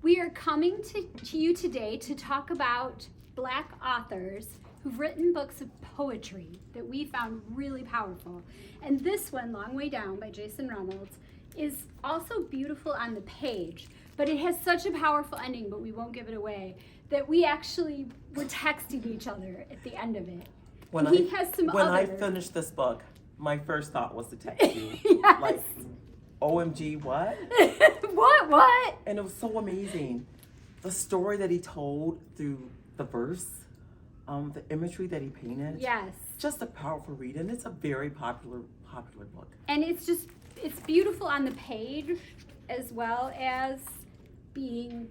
We are coming to you today to talk about Black authors who've written books of poetry that we found really powerful. And this one, Long Way Down by Jason Reynolds, is also beautiful on the page, but it has such a powerful ending, but we won't give it away, that we actually were texting each other at the end of it. When I finished this book, my first thought was to text you. Yes. Like, OMG, what? What? And it was so amazing. The story that he told through the verse, the imagery that he painted. Yes. Just a powerful read, and it's a very popular book. And it's beautiful on the page as well as being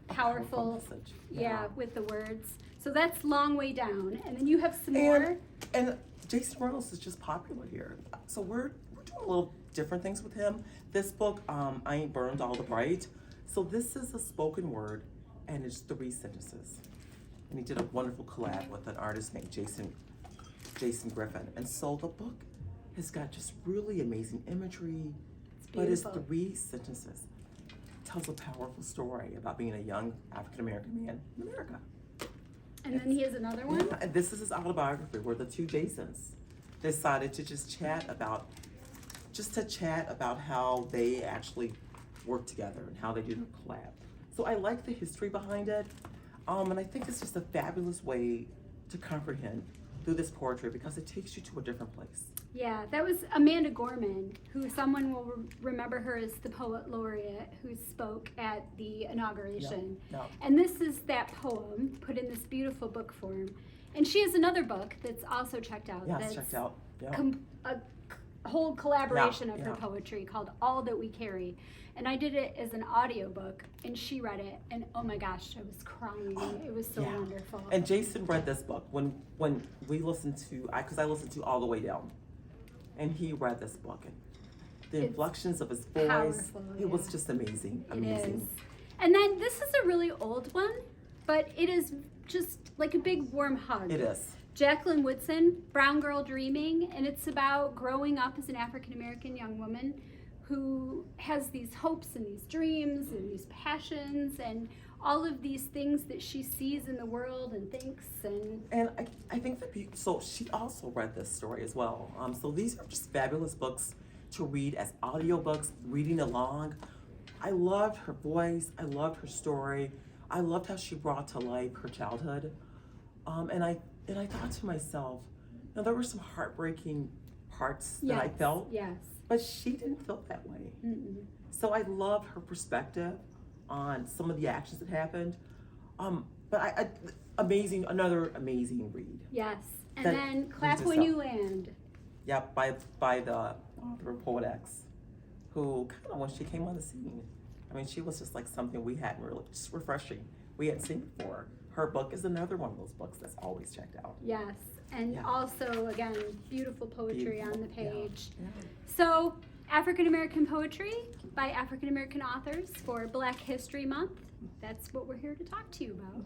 powerful message. Yeah, with the words. So that's Long Way Down. And then you have some more. And Jason Reynolds is just popular here. So we're doing a little different things with him. This book, I Ain't Burned All the Bright. So this is a spoken word, and it's 3 sentences. And he did a wonderful collab with an artist named Jason Griffin. And so the book has got just really amazing imagery, but it's 3 sentences. It tells a powerful story about being a young African-American man in America. And then he has another one? Yeah, and this is his autobiography where the 2 Jasons decided to just chat about how they actually work together and how they do their collab. So I like the history behind it. And I think it's just a fabulous way to comprehend through this poetry because it takes you to a different place. Yeah, that was Amanda Gorman, who someone will remember her as the poet laureate who spoke at the inauguration. Yep. And this is that poem put in this beautiful book form. And she has another book that's also checked out. Yeah, it's checked out. Yeah. A whole collaboration of her Yeah. poetry called All That We Carry. And I did it as an audiobook, and she read it, and oh my gosh, I was crying. It was so wonderful. And Jason read this book when we listened to, because I listened to All the Way Down, and he read this book, and the inflections of his voice, powerful, it was just amazing. It is. And then this is a really old one, but it is just like a big warm hug. It is. Jacqueline Woodson, Brown Girl Dreaming, and it's about growing up as an African-American young woman who has these hopes and these dreams and these passions and all of these things that she sees in the world and thinks. And I think so she also read this story as well. So these are just fabulous books to read as audiobooks, reading along. I loved her voice. I loved her story. I loved how she brought to life her childhood. And I thought to myself, there were some heartbreaking parts that I felt. Yes. But she didn't feel that way. Mm-mm. So I love her perspective on some of the actions that happened. But another amazing read. Yes. And then Clap When You Land. Yep, by the author of Poet X, who kind of when she came on the scene, I mean, she was just like something we hadn't really, just refreshing. We hadn't seen before. Her book is another one of those books that's always checked out. Yes. And also, again, beautiful poetry on the page. Yeah. So, African American poetry by African American authors for Black History Month. That's what we're here to talk to you about.